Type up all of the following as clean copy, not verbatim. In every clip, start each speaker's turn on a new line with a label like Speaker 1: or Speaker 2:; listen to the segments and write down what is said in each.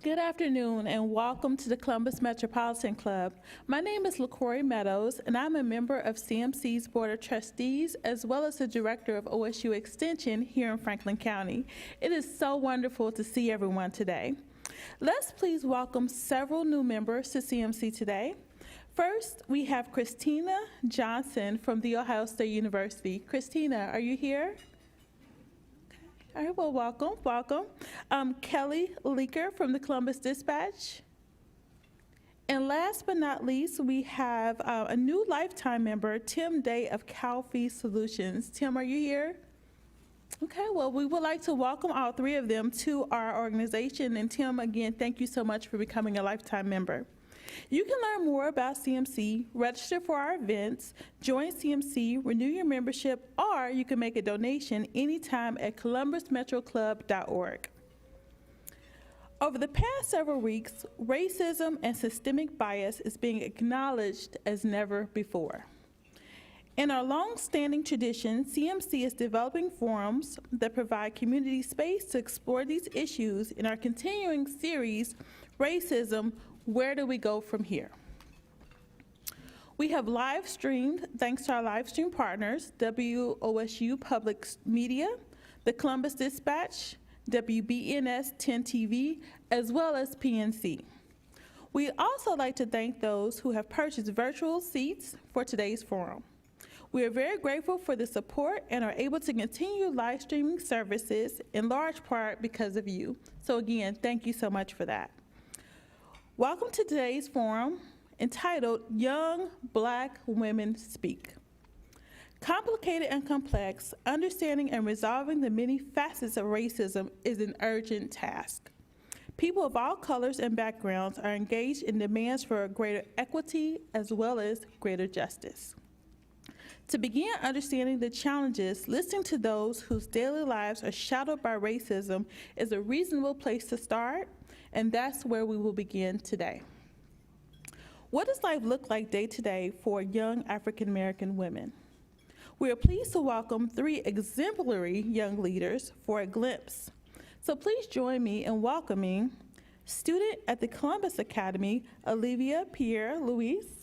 Speaker 1: Good afternoon and welcome to the Columbus Metropolitan Club. My name is LaCory Meadows and I'm a member of CMC's Board of Trustees as well as the Director of OSU Extension here in Franklin County. It is so wonderful to see everyone today. Let's please welcome several new members to CMC today. First, we have Christina Johnson from The Ohio State University. Christina, are you here? All right, well, welcome. Kelly Leaker from the Columbus Dispatch. And last but not least, we have a new lifetime member, Tim Day of CalFee Solutions. Tim, are you here? Okay, well, we would like to welcome all three of them to our organization. And Tim, again, thank you so much for becoming a lifetime member. You can learn more about CMC, register for our events, join CMC, renew your membership, or you can make a donation anytime at columbusmetroclub.org. Over the past several weeks, racism and systemic bias is being acknowledged as never before. In our long-standing tradition, CMC is developing forums that provide community space to explore these issues in our continuing series, Racism, Where Do We Go From Here? We have live streamed, thanks to our live stream partners, WOSU Public Media, the Columbus Dispatch, WBNS 10 TV, as well as PNC. We also like to thank those who have purchased virtual seats for today's forum. We are very grateful for the support and are able to continue live streaming services in large part because of you. So again, thank you so much for that. Welcome to today's forum entitled Young Black Women Speak. Complicated and complex, understanding and resolving the many facets of racism is an urgent task. People of all colors and backgrounds are engaged in demands for greater equity as well as greater justice. To begin understanding the challenges, listening to those whose daily lives are shadowed by racism is a reasonable place to start, and that's where we will begin today. What does life look like day to day for young African American women? We are pleased to welcome three exemplary young leaders for a glimpse. So please join me in welcoming student at the Columbus Academy, Olivia Pierre-Louise.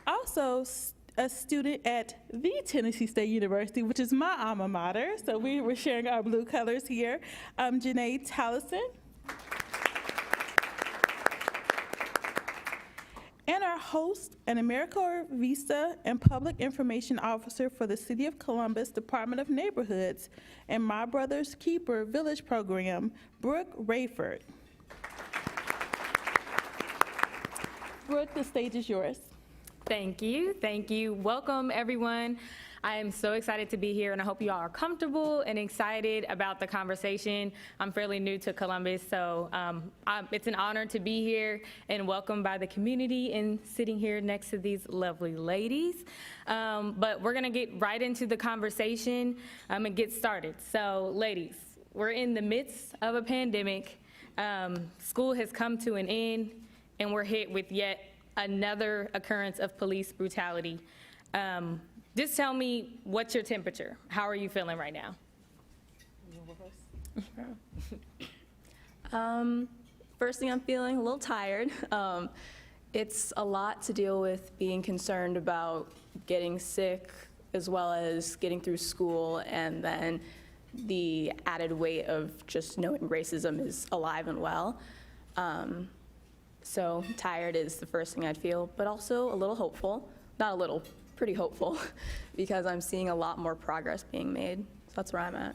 Speaker 1: Also, a student at the Tennessee State University, which is my alma mater, so we were sharing our blue colors here, Janae Tallison. And our host, an America Vista and Public Information Officer for the City of Columbus Department of Neighborhoods and My Brother's Keeper Village Program, Brooke Rayford. Brooke, the stage is yours.
Speaker 2: Thank you. Welcome, everyone. I am so excited to be here, and I hope you all are comfortable and excited about the conversation. I'm fairly new to Columbus, so it's an honor to be here and welcomed by the community and sitting here next to these lovely ladies. But we're gonna get right into the conversation and get started. So, ladies, we're in the midst of a pandemic. School has come to an end, and we're hit with yet another occurrence of police brutality. Just tell me, what's your temperature? How are you feeling right now?
Speaker 3: First thing, I'm feeling a little tired. It's a lot to deal with being concerned about getting sick as well as getting through school, and then the added weight of just knowing racism is alive and well. So tired is the first thing I'd feel, but also a little hopeful. Not a little, pretty hopeful, because I'm seeing a lot more progress being made. So that's where I'm at.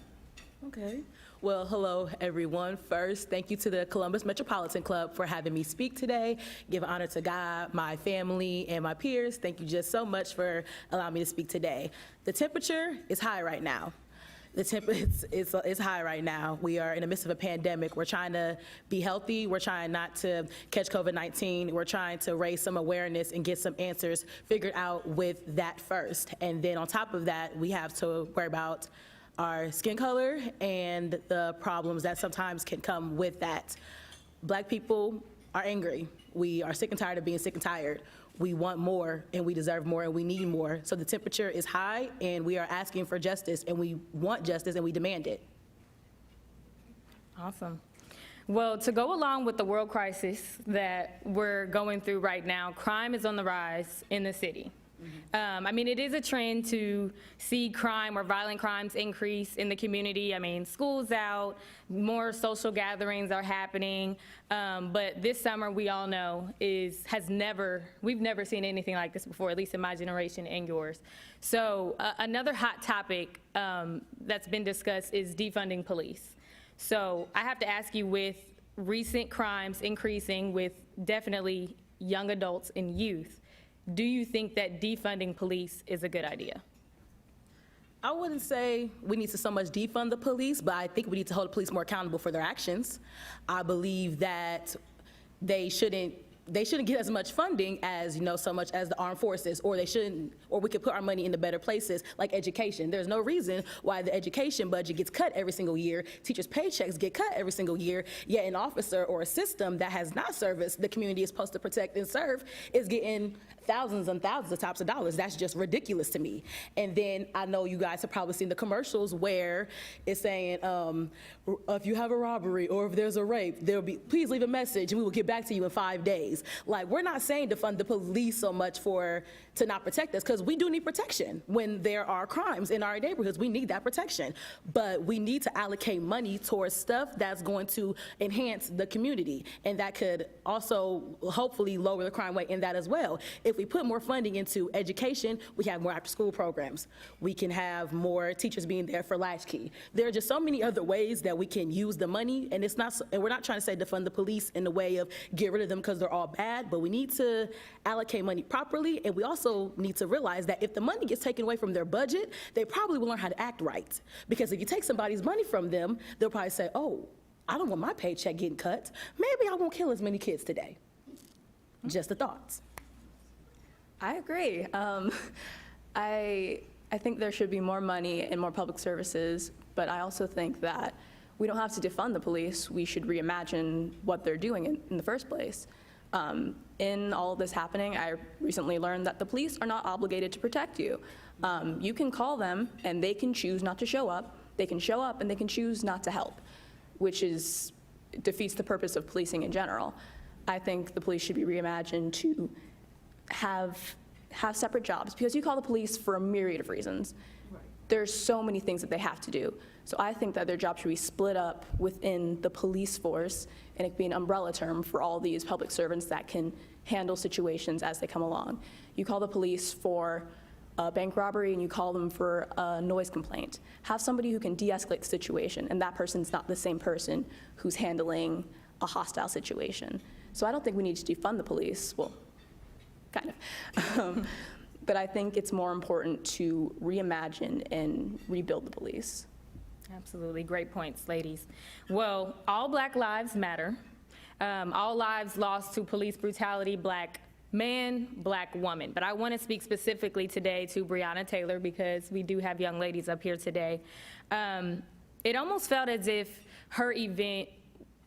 Speaker 4: Okay. Well, hello, everyone. First, thank you to the Columbus Metropolitan Club for having me speak today. Give honor to God, my family, and my peers. Thank you just so much for allowing me to speak today. The temperature is high right now. The temperature is high right now. We are in the midst of a pandemic. We're trying to be healthy. We're trying not to catch COVID-19. We're trying to raise some awareness and get some answers figured out with that first. And then on top of that, we have to worry about our skin color and the problems that sometimes can come with that. Black people are angry. We are sick and tired of being sick and tired. We want more, and we deserve more, and we need more. So the temperature is high, and we are asking for justice, and we want justice, and we demand it.
Speaker 2: Awesome. Well, to go along with the world crisis that we're going through right now, crime is on the rise in the city. I mean, it is a trend to see crime or violent crimes increase in the community. I mean, school's out, more social gatherings are happening, but this summer, we all know, we've never seen anything like this before, at least in my generation and yours. So another hot topic that's been discussed is defunding police. So I have to ask you, with recent crimes increasing with definitely young adults and youth, do you think that defunding police is a good idea?
Speaker 4: I wouldn't say we need to so much defund the police, but I think we need to hold the police more accountable for their actions. I believe that they shouldn't get as much funding as, so much as the armed forces, or we could put our money into better places like education. There's no reason why the education budget gets cut every single year, teachers' paychecks get cut every single year, yet an officer or a system that has not serviced the community is supposed to protect and serve is getting thousands and thousands of tops of dollars. That's just ridiculous to me. And then I know you guys have probably seen the commercials where it's saying, if you have a robbery or if there's a rape, please leave a message and we will get back to you in 5 days. Like, we're not saying defund the police so much to not protect us, because we do need protection when there are crimes in our neighborhoods. We need that protection, but we need to allocate money towards stuff that's going to enhance the community, and that could also hopefully lower the crime rate in that as well. If we put more funding into education, we have more after-school programs. We can have more teachers being there for latchkey. There are just so many other ways that we can use the money, and we're not trying to say defund the police in the way of get rid of them because they're all bad, but we need to allocate money properly, and we also need to realize that if the money gets taken away from their budget, they probably will learn how to act right. Because if you take somebody's money from them, they'll probably say, oh, I don't want my paycheck getting cut. Maybe I won't kill as many kids today. Just a thought.
Speaker 3: I agree. I think there should be more money and more public services, but I also think that we don't have to defund the police. We should reimagine what they're doing in the first place. In all of this happening, I recently learned that the police are not obligated to protect you. You can call them and they can choose not to show up. They can show up and they can choose not to help, which defeats the purpose of policing in general. I think the police should be reimagined to have separate jobs, because you call the police for a myriad of reasons. Right. There's so many things that they have to do. So I think that their job should be split up within the police force, and it could be an umbrella term for all these public servants that can handle situations as they come along. You call the police for a bank robbery and you call them for a noise complaint. Have somebody who can de-escalate the situation, and that person's not the same person who's handling a hostile situation. So I don't think we need to defund the police. Well, kind of. But I think it's more important to reimagine and rebuild the police.
Speaker 2: Absolutely. Great points, ladies. Well, all Black lives matter. All lives lost to police brutality, Black man, Black woman. But I want to speak specifically today to Breonna Taylor, because we do have young ladies up here today. It almost felt as if her event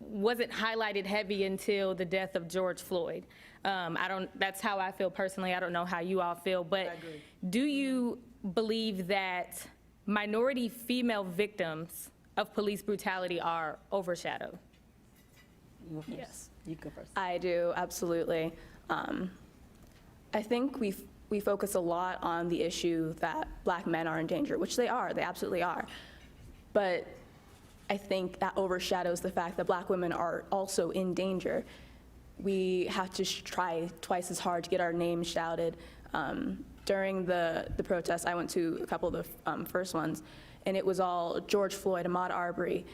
Speaker 2: wasn't highlighted heavy until the death of George Floyd. That's how I feel personally. I don't know how you all feel, but do you believe that minority female victims of police brutality are overshadowed?
Speaker 3: Yes.
Speaker 5: You go first.
Speaker 3: I do, absolutely. I think we focus a lot on the issue that Black men are in danger, which they absolutely are. But I think that overshadows the fact that Black women are also in danger. We have to try twice as hard to get our names shouted. During the protests, I went to a couple of the first ones, and it was all George Floyd, Ahmaud Arbery,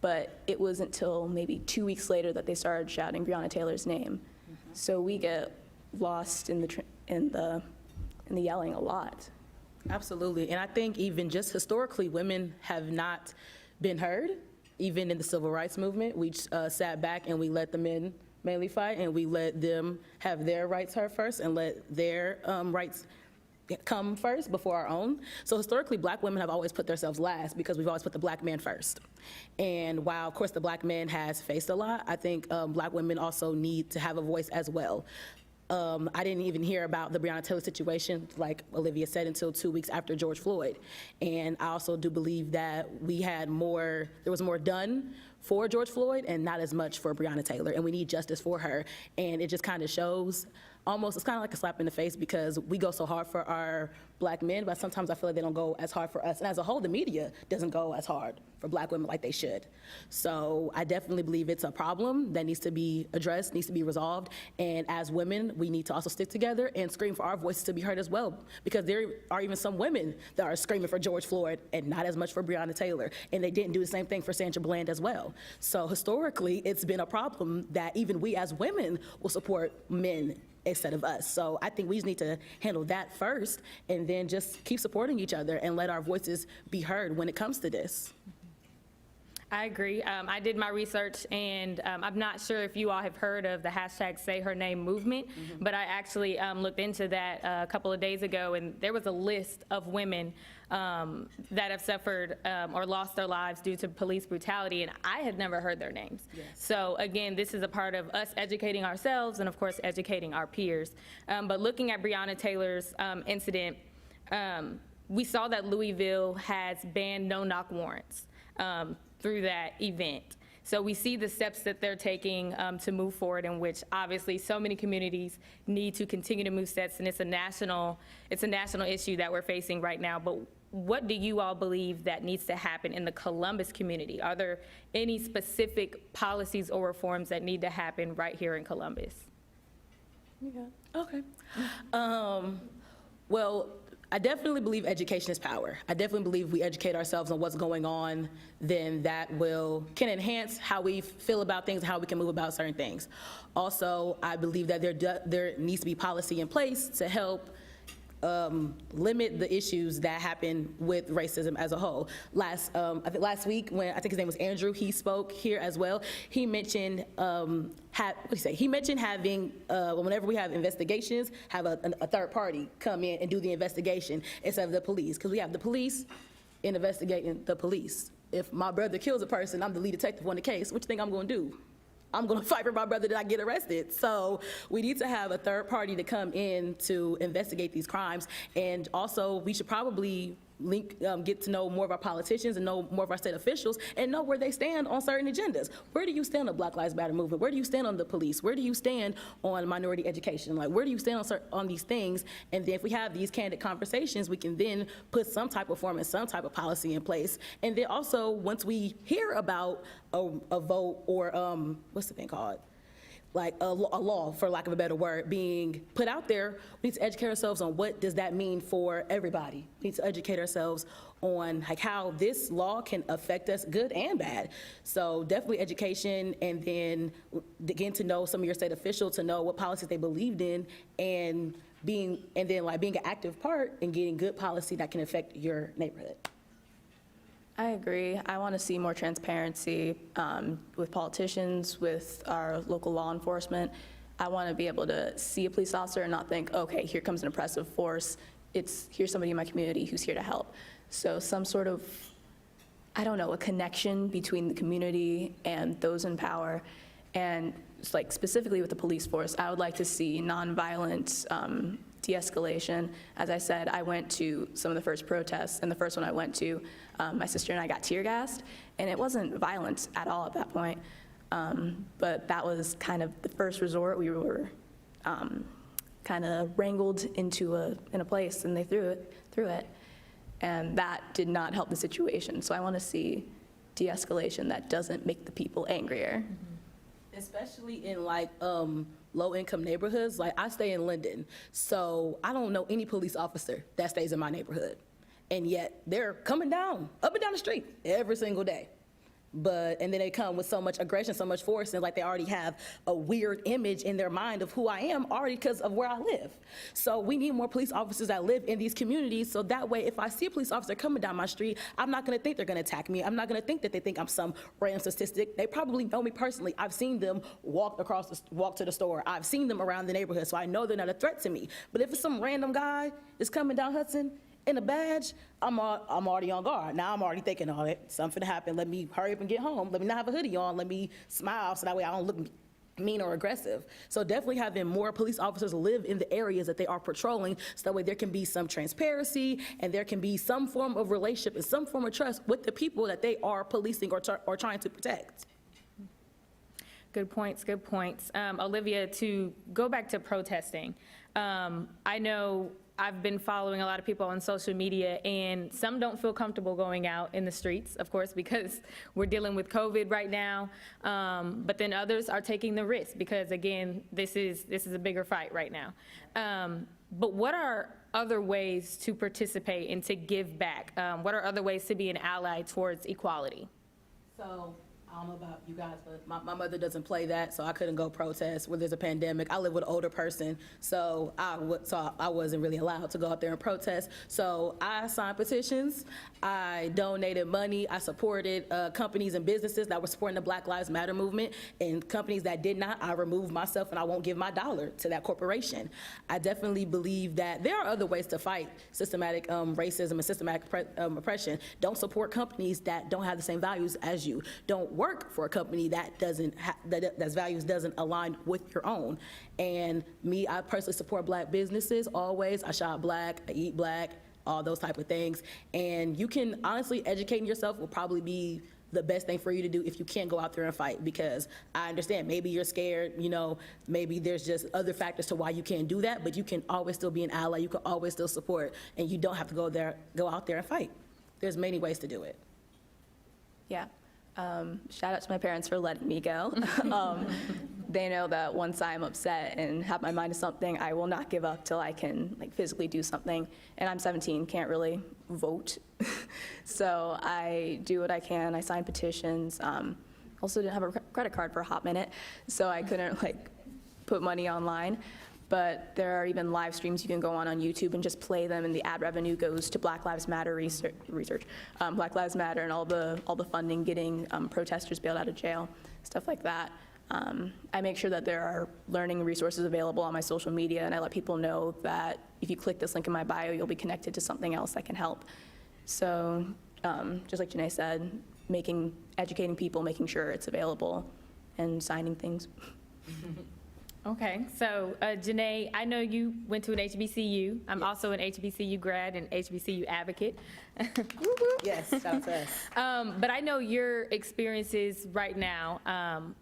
Speaker 3: but it wasn't until maybe 2 weeks later that they started shouting Breonna Taylor's name. Mm-hmm. So we get lost in the yelling a lot.
Speaker 4: Absolutely, and I think even just historically, women have not been heard. Even in the civil rights movement, we sat back and we let the men mainly fight, and we let them have their rights heard first and let their rights come first before our own. So historically, Black women have always put themselves last because we've always put the Black man first. And while, of course, the Black man has faced a lot, I think Black women also need to have a voice as well. I didn't even hear about the Breonna Taylor situation, like Olivia said, until 2 weeks after George Floyd. And I also do believe that there was more done for George Floyd and not as much for Breonna Taylor, and we need justice for her. And it just kind of shows almost, it's kind of like a slap in the face because we go so hard for our black men, but sometimes I feel like they don't go as hard for us. And as a whole, the media doesn't go as hard for black women like they should. So I definitely believe it's a problem that needs to be addressed, needs to be resolved. And as women, we need to also stick together and scream for our voices to be heard as well. Because there are even some women that are screaming for George Floyd and not as much for Breonna Taylor. And they didn't do the same thing for Sandra Bland as well. So historically, it's been a problem that even we as women will support men instead of us. So I think we just need to handle that first and then just keep supporting each other and let our voices be heard when it comes to this.
Speaker 2: I agree. I did my research, and I'm not sure if you all have heard of the hashtag Say Her Name movement, but I actually looked into that a couple of days ago, and there was a list of women that have suffered or lost their lives due to police brutality, and I had never heard their names.
Speaker 4: Yes.
Speaker 2: So again, this is a part of us educating ourselves and, of course, educating our peers. But looking at Breonna Taylor's incident, we saw that Louisville has banned no-knock warrants through that event. So we see the steps that they're taking to move forward, in which obviously so many communities need to continue to move steps, and it's a national issue that we're facing right now. But what do you all believe that needs to happen in the Columbus community? Are there any specific policies or reforms that need to happen right here in Columbus?
Speaker 4: Okay. Well, I definitely believe education is power. I definitely believe we educate ourselves on what's going on, then that can enhance how we feel about things, how we can move about certain things. Also, I believe that there needs to be policy in place to help limit the issues that happen with racism as a whole. I think last week, when I think his name was Andrew, he spoke here as well. He mentioned He mentioned having whenever we have investigations, have a third party come in and do the investigation instead of the police, because we have the police investigating the police. If my brother kills a person, I'm the lead detective on the case. What you think I'm going to do? I'm going to fight for my brother that I get arrested. So we need to have a third party to come in to investigate these crimes. And also, we should probably get to know more of our politicians and know more of our state officials and know where they stand on certain agendas. Where do you stand on the Black Lives Matter movement? Where do you stand on the police? Where do you stand on minority education? Like, where do you stand on these things? And then if we have these candid conversations, we can then put some type of form and some type of policy in place. And then also, once we hear about a vote or what's the thing called? Like a law, for lack of a better word, being put out there, we need to educate ourselves on what does that mean for everybody. We need to educate ourselves on like how this law can affect us, good and bad. So definitely education, and then getting to know some of your state officials to know what policies they believed in, and being an active part in getting good policy that can affect your neighborhood.
Speaker 3: I agree. I want to see more transparency with politicians, with our local law enforcement. I want to be able to see a police officer and not think, okay, here comes an oppressive force. Here's somebody in my community who's here to help. So some sort of, I don't know, a connection between the community and those in power. And like specifically with the police force, I would like to see nonviolent de-escalation. As I said, I went to some of the first protests, and the first one I went to, my sister and I got tear gassed, and it wasn't violent at all at that point. But that was kind of the first resort. We were kind of wrangled into in a place, and they threw it, and that did not help the situation. So I want to see de-escalation that doesn't make the people angrier.
Speaker 4: Especially in like low-income neighborhoods. Like, I stay in Linden, so I don't know any police officer that stays in my neighborhood, and yet they're coming down, up and down the street every single day. And then they come with so much aggression, so much force, and like they already have a weird image in their mind of who I am already because of where I live. So we need more police officers that live in these communities, so that way if I see a police officer coming down my street, I'm not gonna think they're gonna attack me. I'm not gonna think that they think I'm some random statistic. They probably know me personally. I've seen them walk to the store. I've seen them around the neighborhood, so I know they're not a threat to me. But if it's some random guy that's coming down Hudson in a badge, I'm already on guard. Now I'm already thinking, oh, something finna happen. Let me hurry up and get home. Let me not have a hoodie on. Let me smile so that way I don't look mean or aggressive. So definitely having more police officers live in the areas that they are patrolling, so that way there can be some transparency and there can be some form of relationship and some form of trust with the people that they are policing or trying to protect.
Speaker 2: Good points, good points. Olivia, to go back to protesting, I know I've been following a lot of people on social media, and some don't feel comfortable going out in the streets, of course, because we're dealing with COVID right now. But then others are taking the risk because, again, this is a bigger fight right now. But what are other ways to participate and to give back? What are other ways to be an ally towards equality?
Speaker 4: So I don't know about you guys, but my mother doesn't play that, so I couldn't go protest when there's a pandemic. I live with an older person, so I wasn't really allowed to go out there and protest. So I signed petitions, I donated money, I supported companies and businesses that were supporting the Black Lives Matter movement, and companies that did not, I removed myself and I won't give my dollar to that corporation. I definitely believe that there are other ways to fight systematic racism and systematic oppression. Don't support companies that don't have the same values as you. Don't work for a company that that's values doesn't align with your own. And me, I personally support Black businesses always. I shop Black, I eat Black, all those type of things. And you can honestly, educating yourself will probably be the best thing for you to do if you can't go out there and fight, because I understand maybe you're scared, you know, maybe there's just other factors to why you can't do that, but you can always still be an ally, you can always still support, and you don't have to go out there and fight. There's many ways to do it.
Speaker 3: Yeah. Shout out to my parents for letting me go. They know that once I'm upset and have my mind to something, I will not give up till I can physically do something. And I'm 17, can't really vote. So I do what I can. I sign petitions. Also didn't have a credit card for a hot minute, so I couldn't put money online. But there are even live streams you can go on YouTube and just play them, and the ad revenue goes to Black Lives Matter research, Black Lives Matter, and all the funding getting protesters bailed out of jail, stuff like that. I make sure that there are learning resources available on my social media, and I let people know that if you click this link in my bio, you'll be connected to something else that can help. So just like Janae said, educating people, making sure it's available, and signing things.
Speaker 2: Okay, so Janae, I know you went to an HBCU. I'm also an HBCU grad and HBCU advocate.
Speaker 4: Yes, shout out to us.
Speaker 2: But I know your experiences right now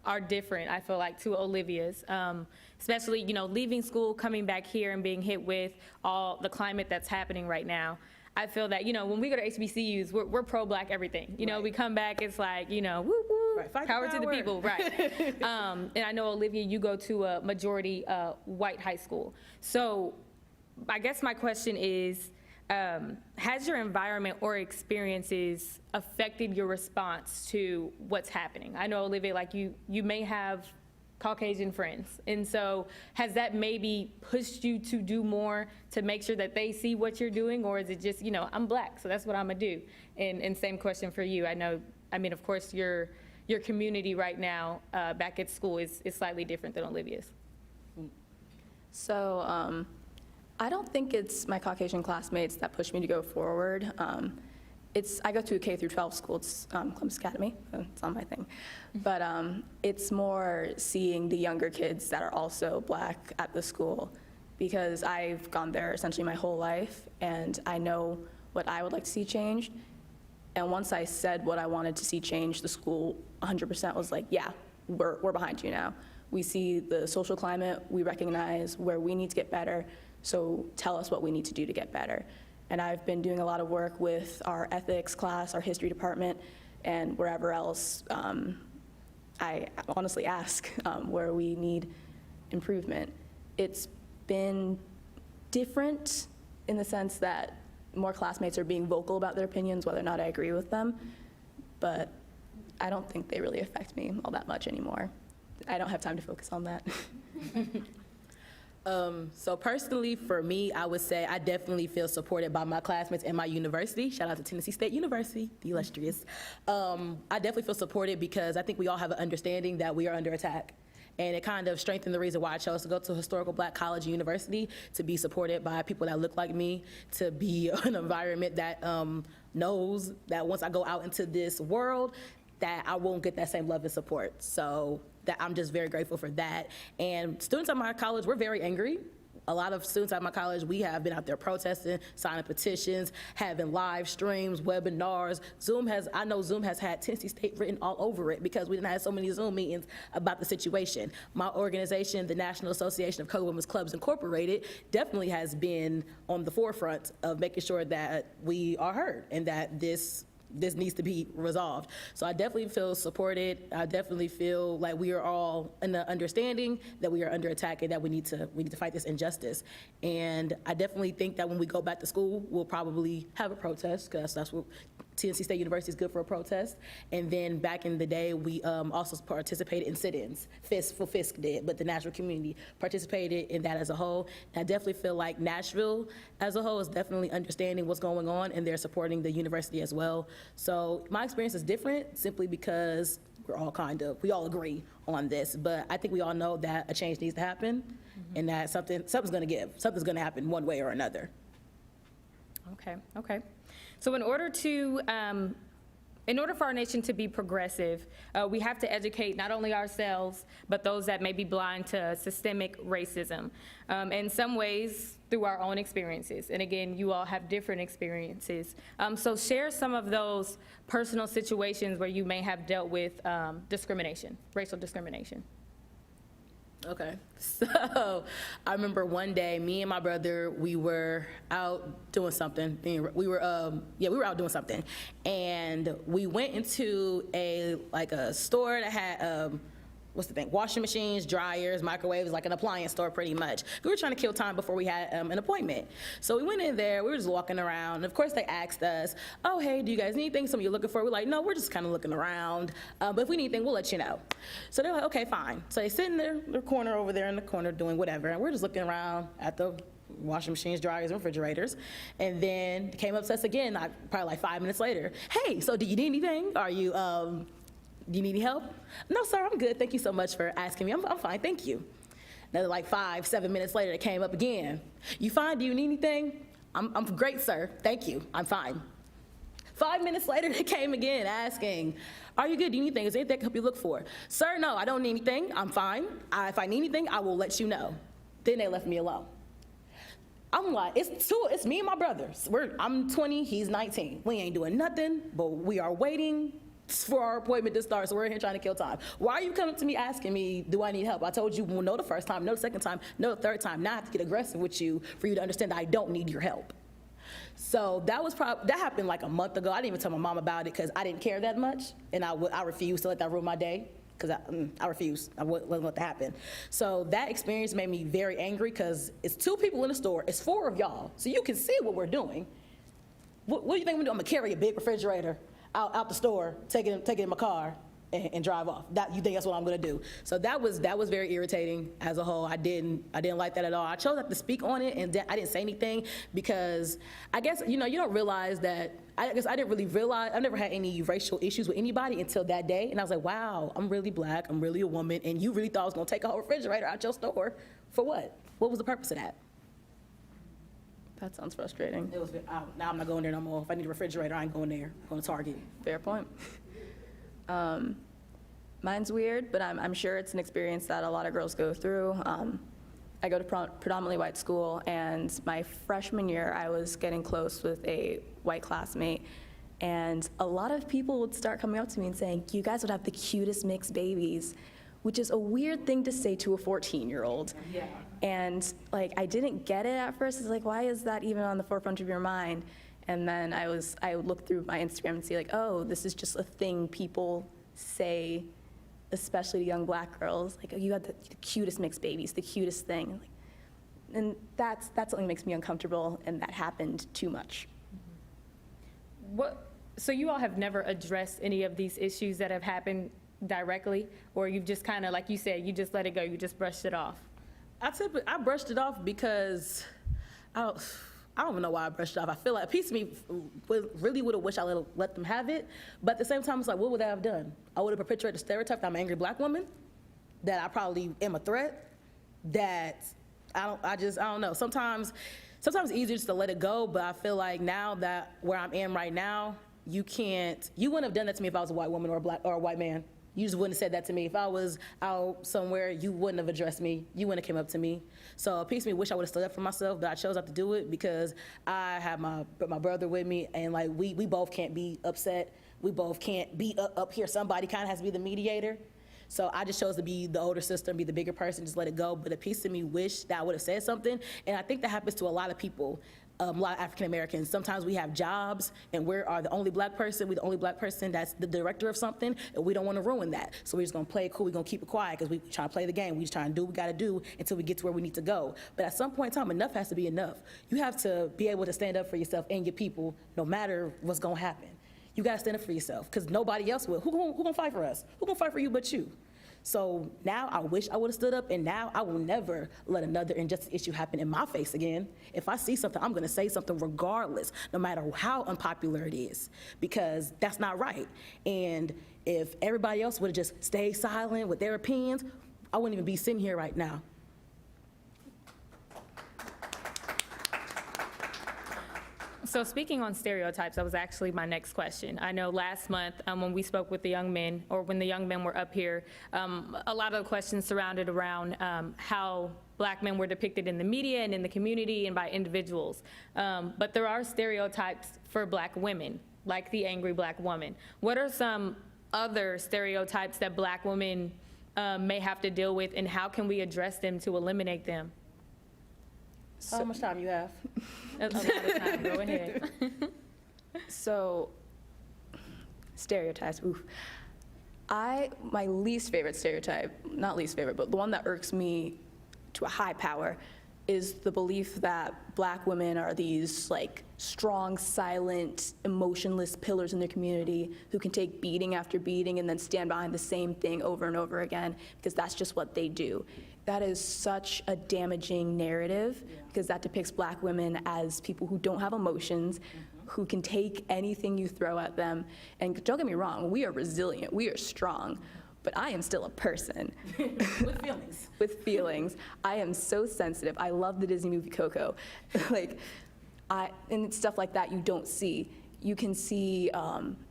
Speaker 2: are different, I feel like, to Olivia's, especially, leaving school, coming back here and being hit with all the climate that's happening right now. I feel that, when we go to HBCUs, we're pro-Black everything.
Speaker 4: Right.
Speaker 2: We come back, it's like, woo, woo,
Speaker 4: right.
Speaker 2: power to the people, right. And I know, Olivia, you go to a majority white high school. So I guess my question is, has your environment or experiences affected your response to what's happening? I know, Olivia, you may have Caucasian friends. And so has that maybe pushed you to do more to make sure that they see what you're doing? Or is it just, I'm Black, so that's what I'm gonna do? And same question for you. Of course, your community right now back at school is slightly different than Olivia's.
Speaker 3: So I don't think it's my Caucasian classmates that pushed me to go forward. I go to a K through 12 school. It's Columbus Academy. So it's on my thing. But it's more seeing the younger kids that are also Black at the school, because I've gone there essentially my whole life, and I know what I would like to see changed. And once I said what I wanted to see change, the school 100% was like, yeah, we're behind you now. We see the social climate. We recognize where we need to get better. So tell us what we need to do to get better. And I've been doing a lot of work with our ethics class, our history department, and wherever else I honestly ask where we need improvement. It's been different in the sense that more classmates are being vocal about their opinions, whether or not I agree with them, but I don't think they really affect me all that much anymore. I don't have time to focus on that.
Speaker 4: So personally, for me, I would say I definitely feel supported by my classmates and my university. Shout out to Tennessee State University, the illustrious. I definitely feel supported because I think we all have an understanding that we are under attack. And it kind of strengthened the reason why I chose to go to a historical Black college and university, to be supported by people that look like me, to be an environment that knows that once I go out into this world, that I won't get that same love and support. So that I'm just very grateful for that. And students at my college, we're very angry. A lot of students at my college, we have been out there protesting, signing petitions, having live streams, webinars. I know Zoom has had Tennessee State written all over it because we didn't have so many Zoom meetings about the situation. My organization, the National Association of Colored Women's Clubs Incorporated, definitely has been on the forefront of making sure that we are heard and that this needs to be resolved. So I definitely feel supported. I definitely feel like we are all in the understanding that we are under attack and that we need to fight this injustice. And I definitely think that when we go back to school, we'll probably have a protest, because that's what Tennessee State University is good for, a protest. And then back in the day, we also participated in sit-ins. Fisk did, but the Nashville community participated in that as a whole. And I definitely feel like Nashville as a whole is definitely understanding what's going on, and they're supporting the university as well. So my experience is different simply because we all agree on this, but I think we all know that a change needs to happen, and that something's gonna happen one way or another.
Speaker 2: Okay. So in order for our nation to be progressive, we have to educate not only ourselves, but those that may be blind to systemic racism. In some ways, through our own experiences. And again, you all have different experiences. So share some of those personal situations where you may have dealt with discrimination, racial discrimination.
Speaker 4: Okay, so I remember one day, me and my brother, we were out doing something. We were out doing something, and we went into a store that had washing machines, dryers, microwaves, like an appliance store pretty much. We were trying to kill time before we had an appointment. So we went in there, we were just walking around, and of course they asked us, oh, hey, do you guys need anything? Some of you looking for? We're like, no, we're just kind of looking around, but if we need anything, we'll let you know. So they're like, okay, fine. So they sit in their corner over there in the corner doing whatever, and we're just looking around at the washing machines, dryers, and refrigerators. And then came up to us again, probably like 5 minutes later. Hey, so do you need anything? Are you, do you need any help? No, sir, I'm good. Thank you so much for asking me. I'm fine, thank you. Another like 5-7 minutes later, they came up again. You fine? Do you need anything? I'm great, sir. Thank you. I'm fine. 5 minutes later, they came again asking, are you good? Do you need anything? Is there anything I can help you look for? Sir, no, I don't need anything. I'm fine. If I need anything, I will let you know. Then they left me alone. I'm like, it's me and my brother. I'm 20, he's 19. We ain't doing nothing, but we are waiting for our appointment to start, so we're here trying to kill time. Why are you coming to me asking me, do I need help? I told you, well, no the first time, no the second time, no the third time. Now I have to get aggressive with you for you to understand that I don't need your help. So that happened like a month ago. I didn't even tell my mom about it because I didn't care that much, and I refused to let that ruin my day, because I refused. I wouldn't let that happen. So that experience made me very angry, because it's 2 people in the store, it's 4 of y'all, so you can see what we're doing. What do you think we're doing? I'm gonna carry a big refrigerator out the store, take it in my car, and drive off. You think that's what I'm gonna do? So that was very irritating as a whole. I didn't like that at all. I chose not to speak on it, and I didn't say anything because I guess you don't realize that. I guess I didn't really realize I never had any racial issues with anybody until that day, and I was like, wow, I'm really black, I'm really a woman, and you really thought I was gonna take a whole refrigerator out your store for what? What was the purpose of that?
Speaker 3: That sounds frustrating.
Speaker 4: It was. Now I'm not going there no more. If I need a refrigerator, I ain't going there. I'm going to Target.
Speaker 3: Fair point. Mine's weird, but I'm sure it's an experience that a lot of girls go through. I go to predominantly white school, and my freshman year, I was getting close with a white classmate, and a lot of people would start coming up to me and saying, you guys would have the cutest mixed babies, which is a weird thing to say to a 14-year-old.
Speaker 4: Yeah.
Speaker 3: And I didn't get it at first. It's like, why is that even on the forefront of your mind? And then I would look through my Instagram and see oh, this is just a thing people say, especially to young black girls. Oh, you had the cutest mixed babies, the cutest thing. And that's something that makes me uncomfortable, and that happened too much.
Speaker 2: So you all have never addressed any of these issues that have happened directly, or you've just kind of, like you said, you just let it go, you just brushed it off?
Speaker 4: I brushed it off because I don't even know why I brushed it off. I feel like a piece of me really would have wished I let them have it, but at the same time, it's like, what would I have done? I would have perpetuated the stereotype that I'm an angry black woman, that I probably am a threat, that I don't know. Sometimes it's easier just to let it go, but I feel like now that where I am right now, you wouldn't have done that to me if I was a white woman or a white man. You just wouldn't have said that to me. If I was out somewhere, you wouldn't have addressed me. You wouldn't have came up to me. So a piece of me wish I would have stood up for myself, but I chose not to do it because I have my brother with me, and like we both can't be upset. We both can't be up here. Somebody kind of has to be the mediator. So I just chose to be the older sister and be the bigger person, just let it go. But a piece of me wish that I would have said something, and I think that happens to a lot of people. A lot of African Americans. Sometimes we have jobs and we are the only black person. We're the only black person that's the director of something, and we don't want to ruin that. So we're just gonna play it cool. We're gonna keep it quiet because we trying to play the game. We just trying to do what we gotta do until we get to where we need to go. But at some point in time, enough has to be enough. You have to be able to stand up for yourself and your people, no matter what's gonna happen. You gotta stand up for yourself because nobody else will. Who gonna fight for us? Who gonna fight for you but you? So now I wish I would have stood up, and now I will never let another injustice issue happen in my face again. If I see something, I'm gonna say something regardless, no matter how unpopular it is, because that's not right. And if everybody else would have just stayed silent with their opinions, I wouldn't even be sitting here right now.
Speaker 2: So speaking on stereotypes, that was actually my next question. I know last month when we spoke with the young men, or when the young men were up here, a lot of the questions surrounded around how black men were depicted in the media and in the community and by individuals. But there are stereotypes for black women, like the angry black woman. What are some other stereotypes that black women may have to deal with, and how can we address them to eliminate them?
Speaker 4: How much time you have?
Speaker 2: A lot of time, go ahead.
Speaker 3: So, stereotypes, oof. My least favorite stereotype, not least favorite, but the one that irks me to a high power is the belief that black women are these like strong, silent, emotionless pillars in their community who can take beating after beating and then stand behind the same thing over and over again because that's just what they do. That is such a damaging narrative because that depicts black women as people who don't have emotions, who can take anything you throw at them. And don't get me wrong, we are resilient, we are strong, but I am still a person.
Speaker 4: With feelings.
Speaker 3: With feelings. I am so sensitive. I love the Disney movie Coco. And it's stuff like that you don't see. You can see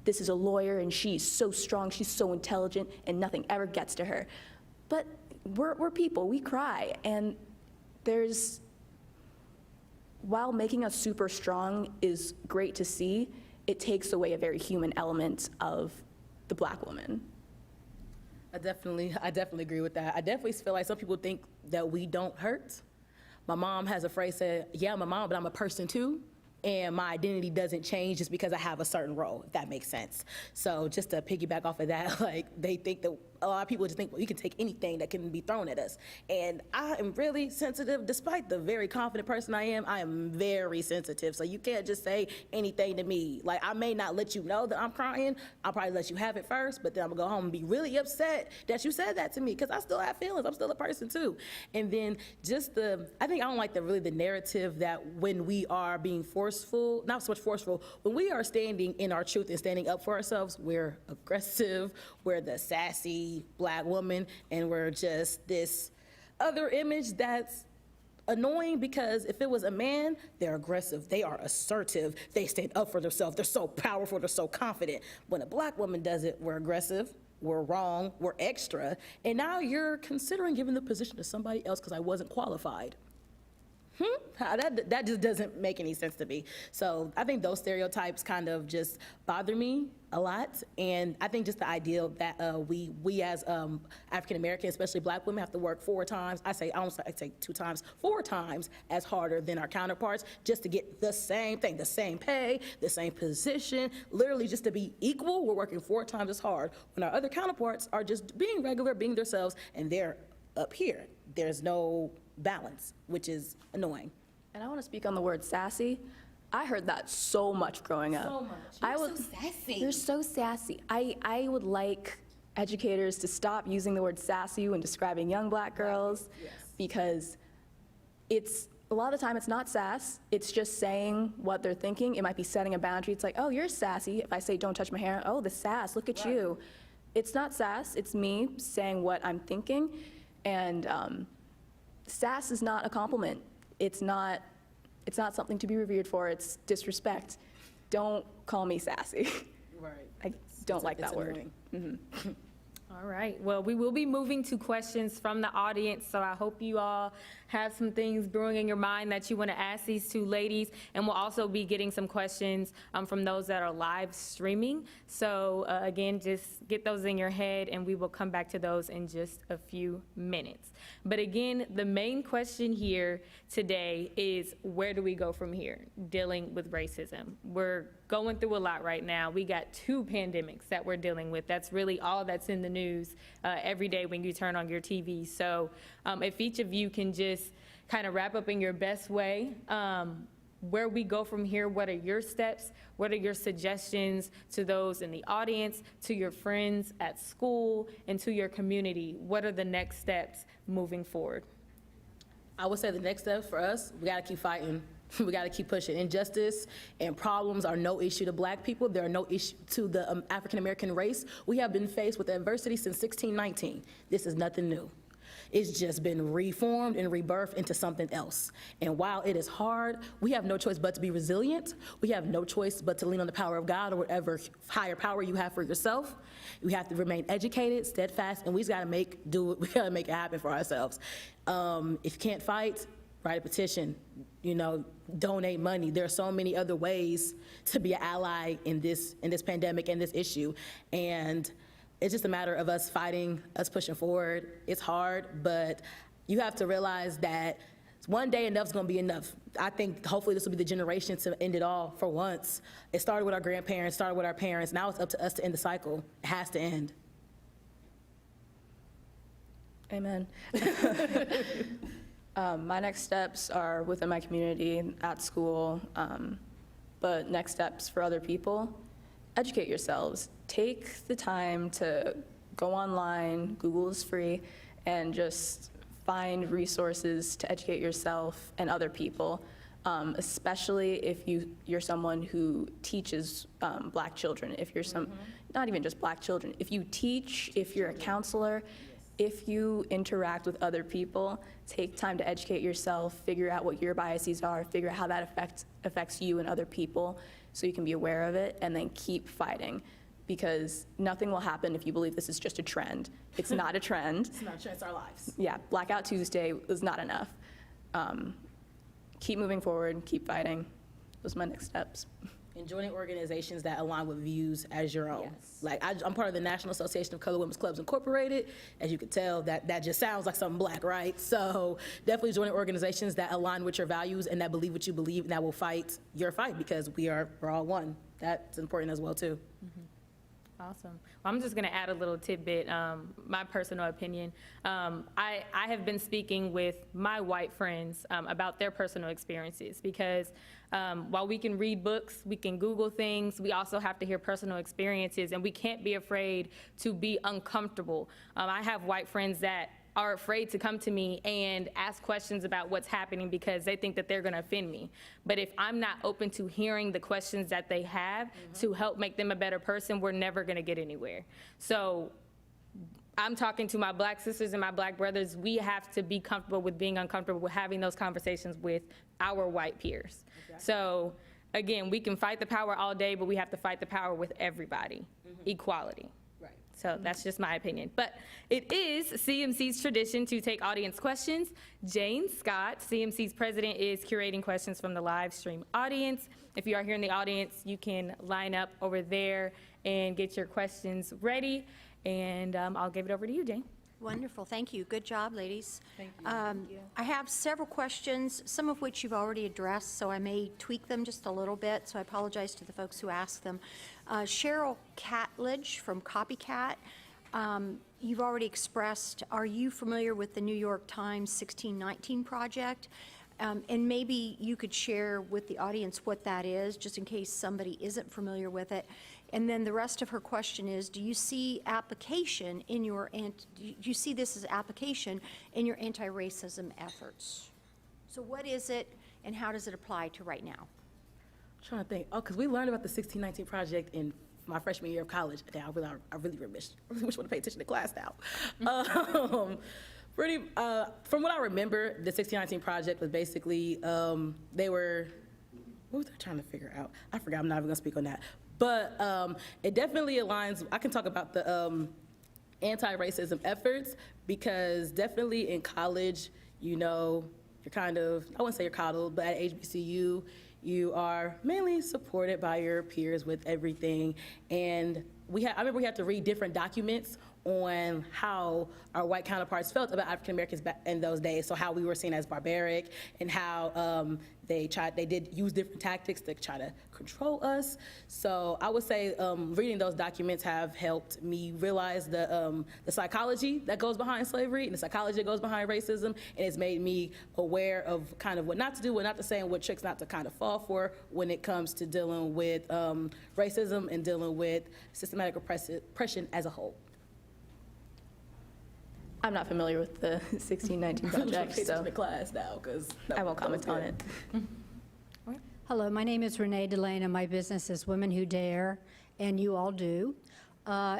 Speaker 3: this is a lawyer and she's so strong, she's so intelligent, and nothing ever gets to her. But we're people, we cry, and while making us super strong is great to see, it takes away a very human element of the black woman.
Speaker 4: I definitely agree with that. I definitely feel like some people think that we don't hurt. My mom has a phrase said, yeah, I'm a mom, but I'm a person too. And my identity doesn't change just because I have a certain role, if that makes sense. So just to piggyback off of that, like they think that a lot of people just think, well, you can take anything that can be thrown at us. And I am really sensitive, despite the very confident person I am very sensitive. So you can't just say anything to me. Like I may not let you know that I'm crying. I'll probably let you have it first, but then I'm gonna go home and be really upset that you said that to me because I still have feelings. I'm still a person too. And then just I think I don't like the narrative that when we are being forceful, not so much forceful, when we are standing in our truth and standing up for ourselves, we're aggressive, we're the sassy black woman, and we're just this other image that's annoying because if it was a man, they're aggressive, they are assertive, they stand up for themselves, they're so powerful, they're so confident. When a black woman does it, we're aggressive, we're wrong, we're extra, and now you're considering giving the position to somebody else because I wasn't qualified. That just doesn't make any sense to me. So I think those stereotypes kind of just bother me a lot. And I think just the idea that we as African Americans, especially black women, have to work 4 times, I say 2 times, 4 times as harder than our counterparts just to get the same thing, the same pay, the same position, literally just to be equal. We're working 4 times as hard when our other counterparts are just being regular, being themselves, and they're up here. There's no balance, which is annoying.
Speaker 3: And I want to speak on the word sassy. I heard that so much growing up.
Speaker 4: So much. You're so sassy.
Speaker 3: They're so sassy. I would like educators to stop using the word sassy when describing young black girls,
Speaker 4: Yes.
Speaker 3: because a lot of the time it's not sass, it's just saying what they're thinking. It might be setting a boundary. It's like, oh, you're sassy. If I say don't touch my hair, oh, the sass, look at you. It's not sass, it's me saying what I'm thinking. And sass is not a compliment. It's not something to be revered for. It's disrespect. don't call me sassy.
Speaker 4: Right.
Speaker 3: I don't like
Speaker 4: It's
Speaker 3: that word.
Speaker 4: annoying.
Speaker 2: All right, well, we will be moving to questions from the audience, so I hope you all have some things brewing in your mind that you want to ask these two ladies, and we'll also be getting some questions from those that are live streaming. So again, just get those in your head, and we will come back to those in just a few minutes. But again, the main question here today is, where do we go from here dealing with racism? We're going through a lot right now. We got 2 pandemics that we're dealing with. That's really all that's in the news every day when you turn on your TV. So if each of you can just kind of wrap up in your best way, where we go from here, what are your steps? What are your suggestions to those in the audience, to your friends at school, and to your community? What are the next steps moving forward?
Speaker 4: I would say the next step for us, we gotta keep fighting. We gotta keep pushing. Injustice and problems are no issue to Black people. They're no issue to the African-American race. We have been faced with adversity since 1619. This is nothing new. It's just been reformed and rebirthed into something else. And while it is hard, we have no choice but to be resilient. We have no choice but to lean on the power of God or whatever higher power you have for yourself. We have to remain educated, steadfast, and we just gotta make it happen for ourselves. If you can't fight, write a petition, donate money. There are so many other ways to be an ally in this pandemic and this issue. And it's just a matter of us fighting, us pushing forward. It's hard, but you have to realize that one day enough's gonna be enough. I think hopefully this will be the generation to end it all for once. It started with our grandparents, started with our parents. Now it's up to us to end the cycle. It has to end.
Speaker 3: Amen. My next steps are within my community, at school, but next steps for other people, educate yourselves. Take the time to go online, Google is free, and just find resources to educate yourself and other people, especially if you're someone who teaches Black children, if you're not even just Black children, if you teach, if you're a counselor, if you interact with other people, take time to educate yourself, figure out what your biases are, figure out how that affects you and other people so you can be aware of it, and then keep fighting, because nothing will happen if you believe this is just a trend. It's not a trend.
Speaker 4: It's not a trend, it's our lives.
Speaker 3: Yeah, Blackout Tuesday was not enough. Keep moving forward, keep fighting. Those are my next steps.
Speaker 4: And joining organizations that align with views as your own.
Speaker 3: Yes.
Speaker 4: Like I'm part of the National Association of Colored Women's Clubs Incorporated. As you can tell, that just sounds like something Black, right? So definitely joining organizations that align with your values and that believe what you believe and that will fight your fight, because we're all one. That's important as well too.
Speaker 2: Mm-hmm. Awesome. Well, I'm just going to add a little tidbit, my personal opinion. I have been speaking with my white friends about their personal experiences, because while we can read books, we can Google things, we also have to hear personal experiences, and we can't be afraid to be uncomfortable. I have white friends that are afraid to come to me and ask questions about what's happening because they think that they're gonna offend me. But if I'm not open to hearing the questions that they have to help make them a better person, we're never gonna get anywhere. So I'm talking to my Black sisters and my Black brothers. We have to be comfortable with being uncomfortable with having those conversations with our white peers. Exactly. So again, we can fight the power all day, but we have to fight the power with everybody, equality. So that's just my opinion. But it is CMC's tradition to take audience questions. Jane Scott, CMC's president, is curating questions from the live stream audience. If you are here in the audience, you can line up over there and get your questions ready. And I'll give it over to you, Jane.
Speaker 5: Wonderful, thank you. Good job, ladies.
Speaker 4: Thank you.
Speaker 5: I have several questions, some of which you've already addressed, so I may tweak them just a little bit, so I apologize to the folks who asked them. Cheryl Catledge from Copycat, you've already expressed, are you familiar with the New York Times 1619 Project? And maybe you could share with the audience what that is, just in case somebody isn't familiar with it. And then the rest of her question is, do you see application in your, do you see this as application in your anti-racism efforts? So what is it, and how does it apply to right now?
Speaker 4: I'm trying to think. Oh, because we learned about the 1619 Project in my freshman year of college. I really wish I would have paid attention to class now. From what I remember, the 1619 Project was basically, what what was I trying to figure out? I forgot, I'm not even gonna speak on that. But it definitely aligns, I can talk about the anti-racism efforts, because definitely in college, you know, you're kind of, I wouldn't say you're coddled, but at HBCU, you are mainly supported by your peers with everything. And I remember we had to read different documents on how our white counterparts felt about African Americans back in those days. So how we were seen as barbaric, and how they did use different tactics to try to control us. So I would say reading those documents have helped me realize the psychology that goes behind slavery and the psychology that goes behind racism, and it's made me aware of kind of what not to do, what not to say, and what tricks not to kind of fall for when it comes to dealing with racism and dealing with systematic oppression as a whole.
Speaker 3: I'm not familiar with the 1619 project, so
Speaker 4: the class now, because
Speaker 3: I won't comment on it.
Speaker 6: Hello, my name is Renee Delane, and my business is Women Who Dare, and you all do.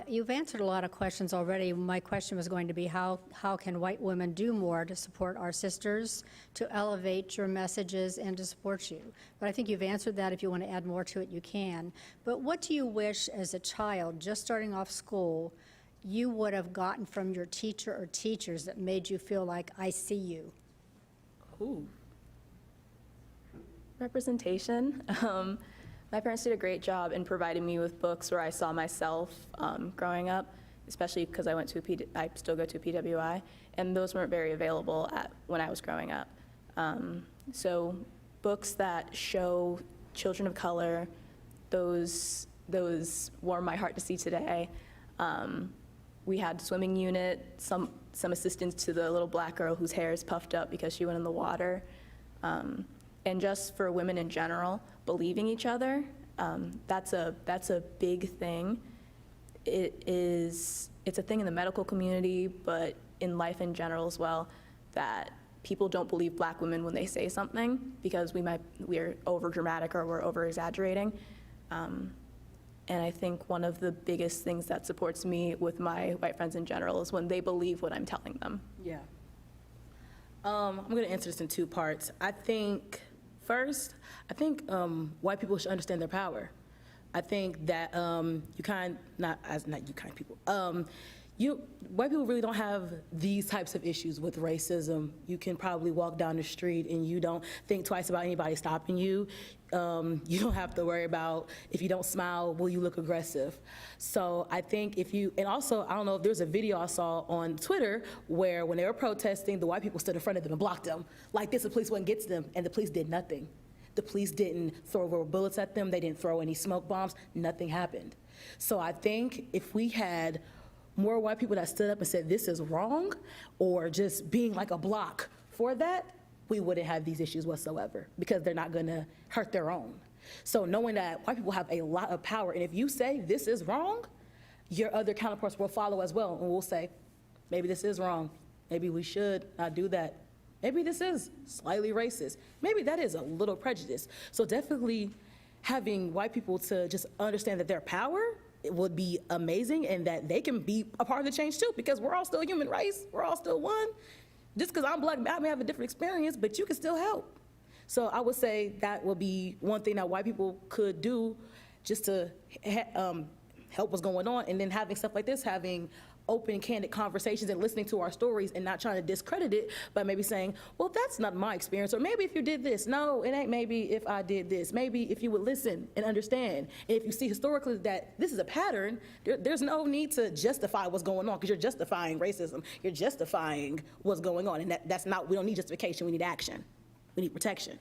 Speaker 6: You've answered a lot of questions already. My question was going to be how can white women do more to support our sisters, to elevate your messages, and to support you? But I think you've answered that. If you want to add more to it, you can. But what do you wish as a child, just starting off school, you would have gotten from your teacher or teachers that made you feel like, I see you?
Speaker 4: Ooh.
Speaker 3: Representation. My parents did a great job in providing me with books where I saw myself growing up, especially because I still go to PWI, and those weren't very available when I was growing up. So books that show children of color, those warm my heart to see today. We had swimming unit, some assistance to the little black girl whose hair is puffed up because she went in the water. And just for women in general, believing each other, that's a big thing. It's a thing in the medical community, but in life in general as well, that people don't believe black women when they say something because we're over dramatic or we're over exaggerating. And I think one of the biggest things that supports me with my white friends in general is when they believe what I'm telling them.
Speaker 4: Yeah. I'm going to answer this in two parts. I think, first, white people should understand their power. I think that white people really don't have these types of issues with racism. You can probably walk down the street and you don't think twice about anybody stopping you. You don't have to worry about if you don't smile, will you look aggressive? So I think and also, I don't know if there's a video I saw on Twitter where when they were protesting, the white people stood in front of them and blocked them. Like this, the police wouldn't get to them, and the police did nothing. The police didn't throw rubber bullets at them. They didn't throw any smoke bombs. Nothing happened. So I think if we had more white people that stood up and said this is wrong, or just being like a block for that, we wouldn't have these issues whatsoever, because they're not gonna hurt their own. So knowing that white people have a lot of power, and if you say this is wrong, your other counterparts will follow as well, and will say, maybe this is wrong, maybe we should not do that. Maybe this is slightly racist. Maybe that is a little prejudice. So definitely having white people to just understand that their power, it would be amazing, and that they can be a part of the change too, because we're all still a human race. We're all still one. Just because I'm black, I may have a different experience, but you can still help. So I would say that would be one thing that white people could do just to help what's going on. And then having stuff like this, having open, candid conversations and listening to our stories and not trying to discredit it by maybe saying, well, that's not my experience, or maybe if you did this. No, it ain't maybe if I did this. Maybe if you would listen and understand. And if you see historically that this is a pattern, there's no need to justify what's going on, because you're justifying racism. You're justifying what's going on, and that's not, we don't need justification, we need action. We need protection.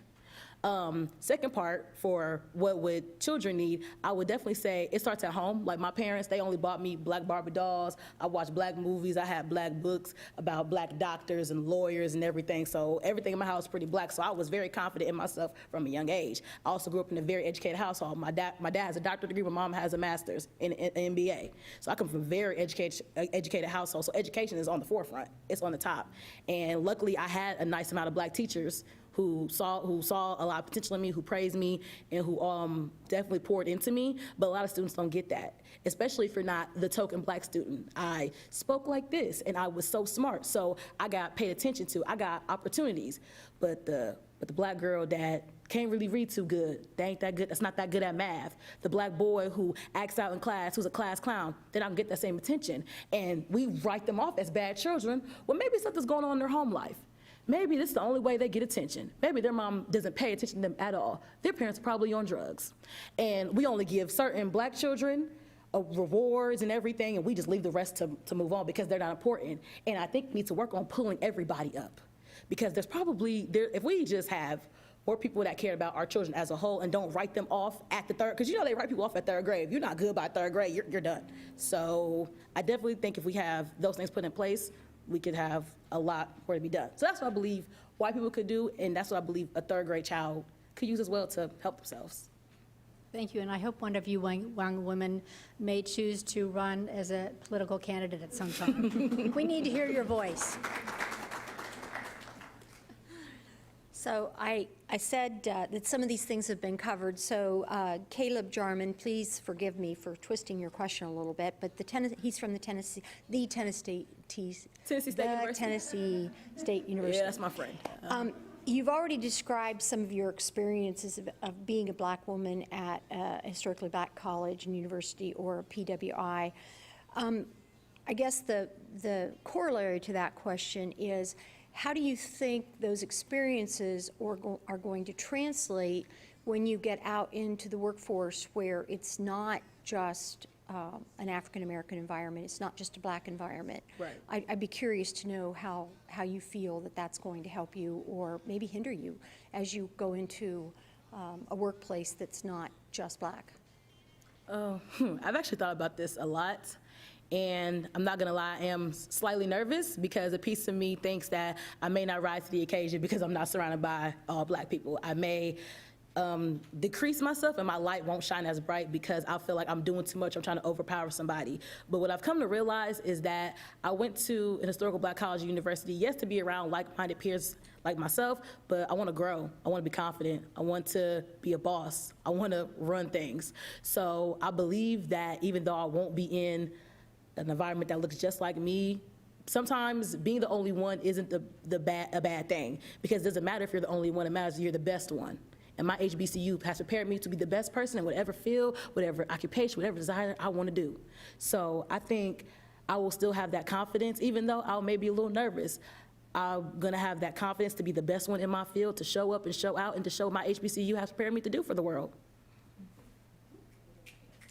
Speaker 4: Second part, for what would children need, I would definitely say it starts at home. Like my parents, they only bought me black Barbie dolls. I watched black movies. I had black books about black doctors and lawyers and everything. So everything in my house was pretty black. So I was very confident in myself from a young age. I also grew up in a very educated household. My dad has a doctorate degree. My mom has a master's in MBA. So I come from a very educated household. So education is on the forefront. It's on the top. And luckily, I had a nice amount of black teachers who saw a lot of potential in me, who praised me, and who definitely poured into me. But a lot of students don't get that, especially if you're not the token black student. I spoke like this, and I was so smart, so I got paid attention to. I got opportunities. But the but the black girl that can't really read too good, they ain't that good, that's not that good at math. The black boy who acts out in class, who's a class clown, they don't get that same attention. And we write them off as bad children. Well, maybe something's going on in their home life. Maybe this is the only way they get attention. Maybe their mom doesn't pay attention to them at all. Their parents are probably on drugs. And we only give certain black children rewards and everything, and we just leave the rest to move on because they're not important. And I think we need to work on pulling everybody up. Because there's probably, if we just have more people that care about our children as a whole and don't write them off at the third, because you know they write people off at third grade. If you're not good by third grade, you're done. So I definitely think if we have those things put in place, we could have a lot more to be done. So that's what I believe white people could do, and that's what I believe a third grade child could use as well to help themselves.
Speaker 6: Thank you, and I hope one of you young women may choose to run as a political candidate at some time. We need to hear your voice.
Speaker 5: So I said that some of these things have been covered, so Caleb Jarman, please forgive me for twisting your question a little bit, but he's from the Tennessee
Speaker 4: State University.
Speaker 5: Tennessee State University.
Speaker 4: Yeah, that's my friend.
Speaker 5: You've already described some of your experiences of being a black woman at a historically black college and university or a PWI. I guess the corollary to that question is, how do you think those experiences are going to translate when you get out into the workforce where it's not just an African-American environment, it's not just a black environment?
Speaker 4: Right.
Speaker 5: I'd be curious to know how you feel that that's going to help you or maybe hinder you as you go into a workplace that's not just black.
Speaker 4: I've actually thought about this a lot. And I'm not gonna lie, I am slightly nervous because a piece of me thinks that I may not rise to the occasion because I'm not surrounded by all black people. I may decrease myself and my light won't shine as bright because I feel like I'm doing too much, I'm trying to overpower somebody. But what I've come to realize is that I went to an historical black college or university, yes, to be around like-minded peers like myself, but I wanna grow, I wanna be confident, I want to be a boss, I wanna run things. So I believe that even though I won't be in an environment that looks just like me, sometimes being the only one isn't a bad thing, because it doesn't matter if you're the only one, it matters if you're the best one. And my HBCU has prepared me to be the best person in whatever field, whatever occupation, whatever desire I want to do. So I think I will still have that confidence, even though I may be a little nervous. I'm gonna have that confidence to be the best one in my field, to show up and show out, and to show what my HBCU has prepared me to do for the world.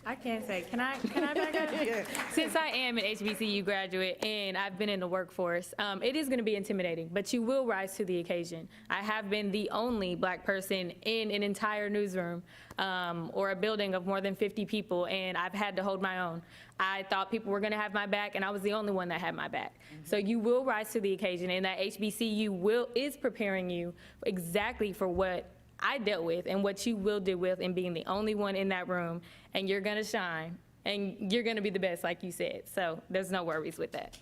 Speaker 2: I can't say, can I back up? Since I am an HBCU graduate and I've been in the workforce, it is gonna be intimidating, but you will rise to the occasion. I have been the only black person in an entire newsroom or a building of more than 50 people, and I've had to hold my own. I thought people were gonna have my back, and I was the only one that had my back. So you will rise to the occasion, and that HBCU is preparing you exactly for what I dealt with and what you will deal with in being the only one in that room, and you're gonna shine, and you're gonna be the best, like you said. So there's no worries with that.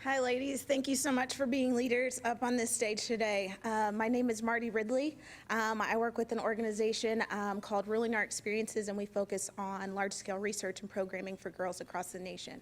Speaker 7: Hi, ladies. Thank you so much for being leaders up on this stage today. My name is Marty Ridley. I work with an organization called Ruling Our Experiences, and we focus on large-scale research and programming for girls across the nation.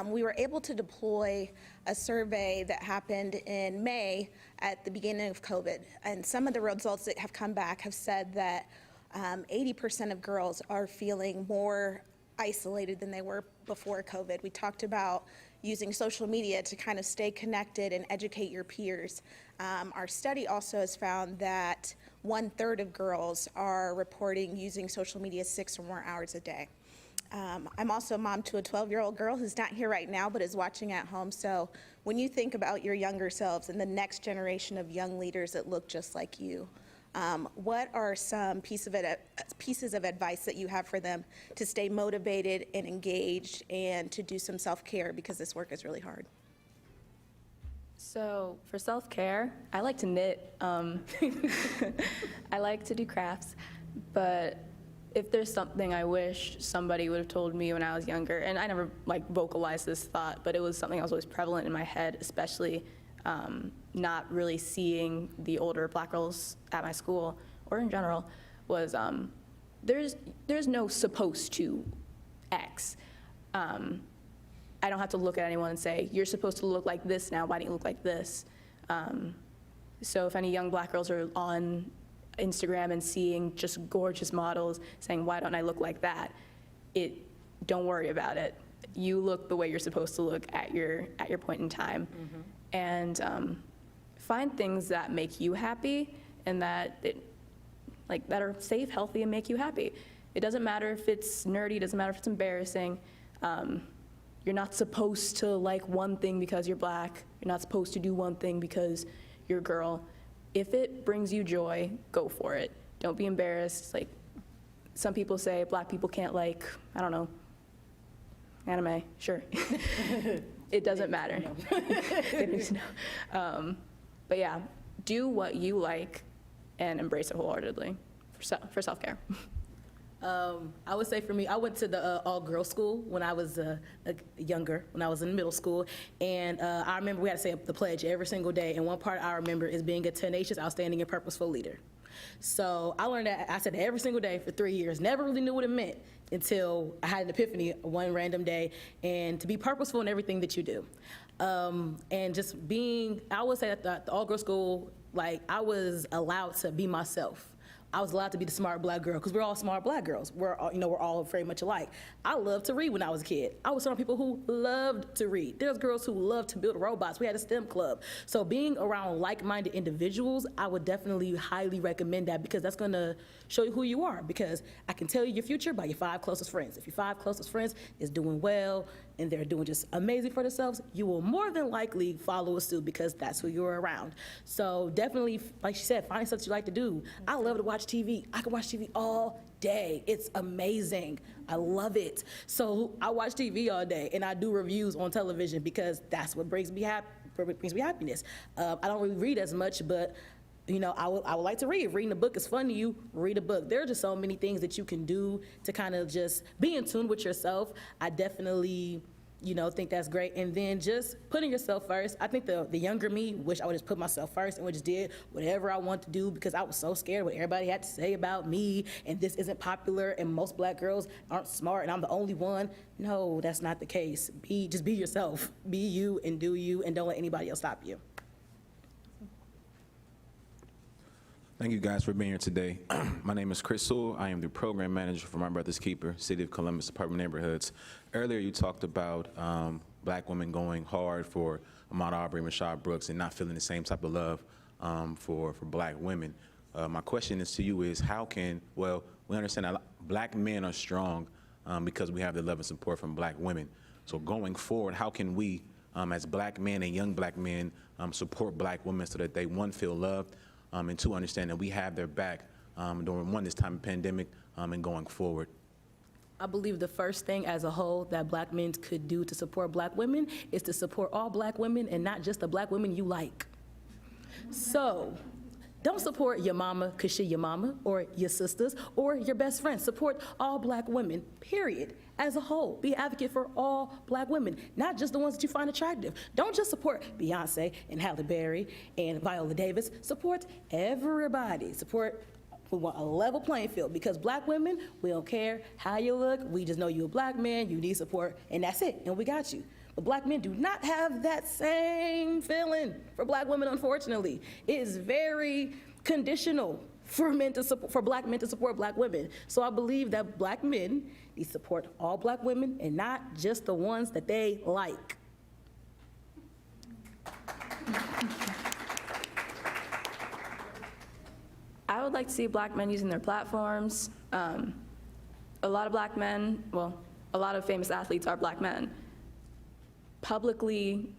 Speaker 7: We were able to deploy a survey that happened in May at the beginning of COVID, and some of the results that have come back have said that 80% of girls are feeling more isolated than they were before COVID. We talked about using social media to kind of stay connected and educate your peers. Our study also has found that 1/3 of girls are reporting using social media 6 or more hours a day. I'm also a mom to a 12-year-old girl who's not here right now but is watching at home. So when you think about your younger selves and the next generation of young leaders that look just like you, what are some pieces of advice that you have for them to stay motivated and engaged and to do some self-care, because this work is really hard?
Speaker 3: So for self-care, I like to knit. I like to do crafts, but if there's something I wish somebody would have told me when I was younger, and I never vocalized this thought, but it was something that was always prevalent in my head, especially not really seeing the older black girls at my school or in general, was there's no supposed to X. I don't have to look at anyone and say, you're supposed to look like this now, why didn't you look like this? So if any young black girls are on Instagram and seeing just gorgeous models saying, why don't I look like that? Don't worry about it. You look the way you're supposed to look at your point in time. And find things that make you happy and that are safe, healthy, and make you happy. It doesn't matter if it's nerdy, it doesn't matter if it's embarrassing. You're not supposed to like one thing because you're black. You're not supposed to do one thing because you're a girl. If it brings you joy, go for it. Don't be embarrassed. Like, some people say black people can't like, I don't know, anime. Sure. It doesn't matter. They need to know. But yeah, do what you like and embrace it wholeheartedly for self-care.
Speaker 4: I would say for me, I went to the all-girls school when I was younger, when I was in middle school, and I remember we had to say the pledge every single day, and one part I remember is being a tenacious, outstanding, and purposeful leader. So I learned that, I said that every single day for 3 years, never really knew what it meant until I had an epiphany one random day, and to be purposeful in everything that you do. And just being, I would say at the all-girls school, like, I was allowed to be myself. I was allowed to be the smart black girl, because we're all smart black girls. We're all very much alike. I loved to read when I was a kid. I was around people who loved to read. There's girls who loved to build robots. We had a STEM club. So being around like-minded individuals, I would definitely highly recommend that, because that's gonna show you who you are, because I can tell you your future by your 5 closest friends. If your 5 closest friends is doing well and they're doing just amazing for themselves, you will more than likely follow suit, because that's who you're around. So definitely, like she said, find something you like to do. I love to watch TV. I can watch TV all day. It's amazing. I love it. So I watch TV all day, and I do reviews on television, because that's what brings me happiness. I don't really read as much, but I would like to read. Reading a book is fun to you. Read a book. There are just so many things that you can do to kind of just be in tune with yourself. I definitely, think that's great. And then just putting yourself first. I think the younger me wish I would just put myself first and would just did whatever I want to do, because I was so scared what everybody had to say about me, and this isn't popular, and most black girls aren't smart, and I'm the only one. No, that's not the case. Just be yourself. Be you and do you, and don't let anybody else stop you.
Speaker 8: Thank you guys for being here today. My name is Chris Sewell. I am the program manager for My Brother's Keeper, City of Columbus Department of Neighborhoods. Earlier you talked about black women going hard for Ahmaud Arbery and Rashad Brooks and not feeling the same type of love for black women. My question is to you is we understand that black men are strong because we have the love and support from black women. So going forward, how can we as black men and young black men support black women so that they, one, feel loved, and 2, understand that we have their back during this time of pandemic and going forward?
Speaker 4: I believe the first thing as a whole that black men could do to support black women is to support all black women and not just the black women you like. So don't support your mama because she your mama, or your sisters, or your best friend. Support all black women, period, as a whole. Be an advocate for all black women, not just the ones that you find attractive. Don't just support Beyonce and Halle Berry and Viola Davis. Support everybody. We want a level playing field, because black women, we don't care how you look. We just know you're a black man, you need support, and that's it, and we got you. But black men do not have that same feeling for black women, unfortunately. It is very conditional for black men to support black women. So I believe that black men need to support all black women and not just the ones that they like.
Speaker 3: I would like to see black men using their platforms. A lot of black men, a lot of famous athletes are black men. Publicly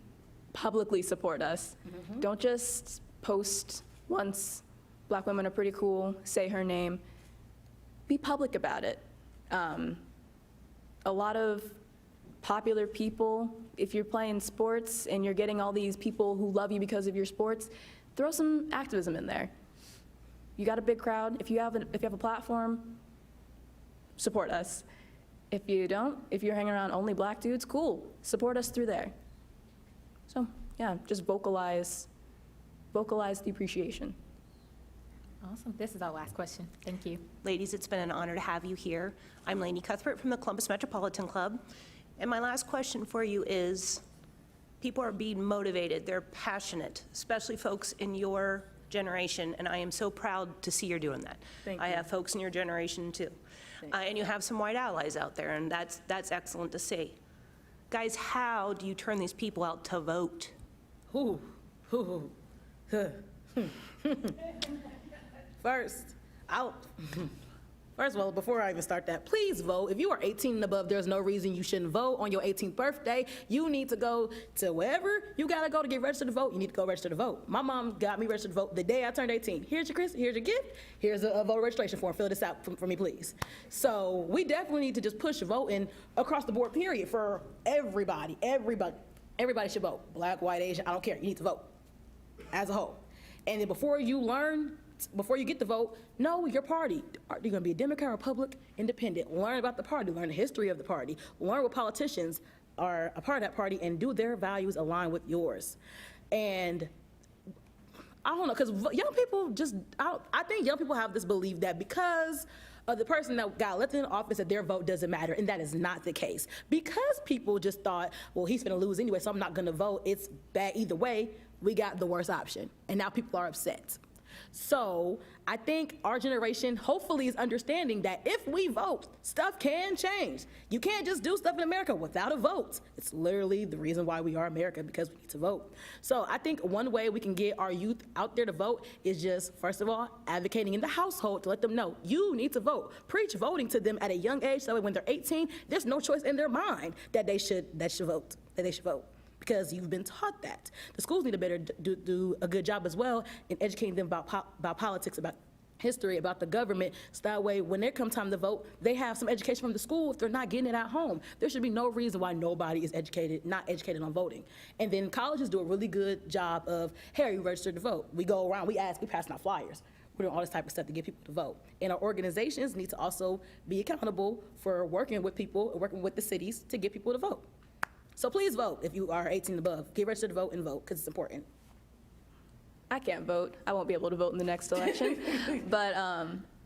Speaker 3: support us. Mm-hmm. Don't just post once, black women are pretty cool, say her name. Be public about it. A lot of popular people, if you're playing sports and you're getting all these people who love you because of your sports, throw some activism in there. You got a big crowd. If you have a platform, support us. If you don't, if you're hanging around only black dudes, cool. Support us through there. So yeah, just vocalize the appreciation.
Speaker 2: Awesome. This is our last question. Thank you.
Speaker 9: Ladies, it's been an honor to have you here. I'm Lainey Cuthbert from the Columbus Metropolitan Club. And my last question for you is, People are being motivated, they're passionate, especially folks in your generation, and I am so proud to see you're doing that. I have folks in your generation too. And you have some white allies out there, and that's excellent to see. Guys, how do you turn these people out to vote?
Speaker 4: First of all, before I even start that, please vote. If you are 18 and above, there's no reason you shouldn't vote. On your 18th birthday, you need to go to wherever you gotta go to get registered to vote. You need to go register to vote. My mom got me registered to vote the day I turned 18. Here's your gift. Here's a voter registration form. Fill this out for me, please. So we definitely need to just push voting across the board, period, for everybody. Everybody should vote. Black, white, Asian, I don't care. You need to vote as a whole. And then before you get to vote, know your party. Are you going to be a Democrat, Republican, Independent? Learn about the party, learn the history of the party, learn what politicians are a part of that party, and do their values align with yours. And I don't know, because young people I think young people have this belief that because of the person that got elected in office that their vote doesn't matter, and that is not the case. Because people just thought, well, he's going to lose anyway, so I'm not going to vote. It's bad either way. We got the worst option, and now people are upset. So I think our generation hopefully is understanding that if we vote, stuff can change. You can't just do stuff in America without a vote. It's literally the reason why we are America, because we need to vote. So I think one way we can get our youth out there to vote is just, first of all, advocating in the household to let them know you need to vote. Preach voting to them at a young age so that when they're 18, there's no choice in their mind that they should vote. Because you've been taught that. The schools need to better do a good job as well in educating them about politics, about history, about the government, so that way when there comes time to vote, they have some education from the school if they're not getting it at home. There should be no reason why nobody is not educated on voting. And then colleges do a really good job of, hey, are you registered to vote? We go around, we pass out flyers. We're doing all this type of stuff to get people to vote. And our organizations need to also be accountable for working with people, working with the cities to get people to vote. So please vote if you are 18 and above. Get registered to vote and vote, because it's important.
Speaker 3: I can't vote. I won't be able to vote in the next election. But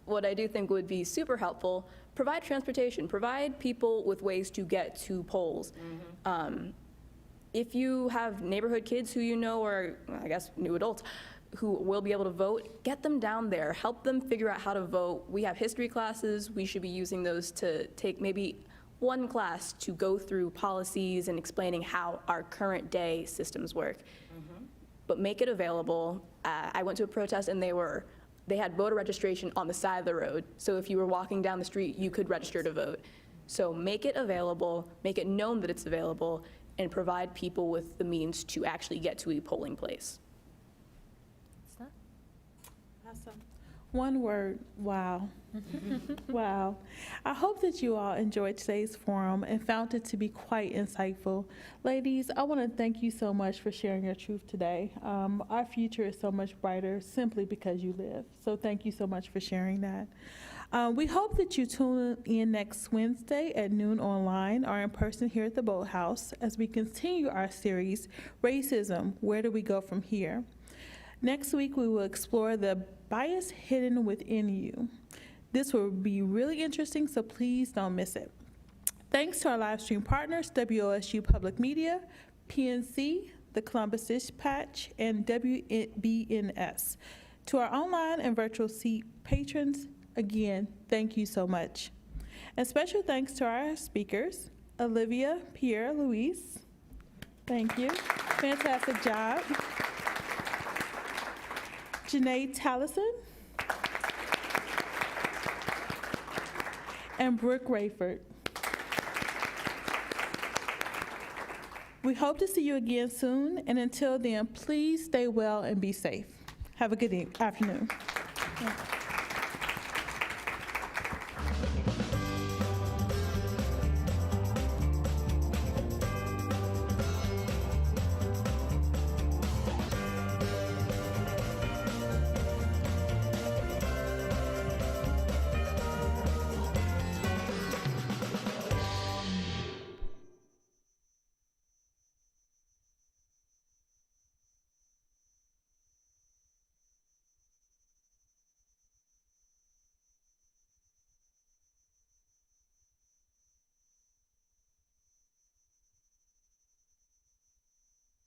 Speaker 3: what I do think would be super helpful, provide transportation, provide people with ways to get to polls. If you have neighborhood kids who you know, or I guess new adults, who will be able to vote, get them down there, help them figure out how to vote. We have history classes. We should be using those to take maybe one class to go through policies and explaining how our current day systems work. But make it available. I went to a protest and they had voter registration on the side of the road. So if you were walking down the street, you could register to vote. So make it available, make it known that it's available, and provide people with the means to actually get to a polling place.
Speaker 1: Awesome. One word, wow. Wow. I hope that you all enjoyed today's forum and found it to be quite insightful. Ladies, I want to thank you so much for sharing your truth today. Our future is so much brighter simply because you live. So thank you so much for sharing that. We hope that you tune in next Wednesday at noon online or in person here at the Boathouse as we continue our series, Racism, Where Do We Go From Here? Next week, we will explore the bias hidden within you. This will be really interesting, so please don't miss it. Thanks to our live stream partners, WOSU Public Media, PNC, the Columbus Dispatch, and WBNS. To our online and virtual seat patrons, again, thank you so much. And special thanks to our speakers, Olivia Pierre-Louise. Thank you. Fantastic job. Janae Tallison and Brooke Rayford. We hope to see you again soon, and until then, please stay well and be safe. Have a good afternoon. Yeah.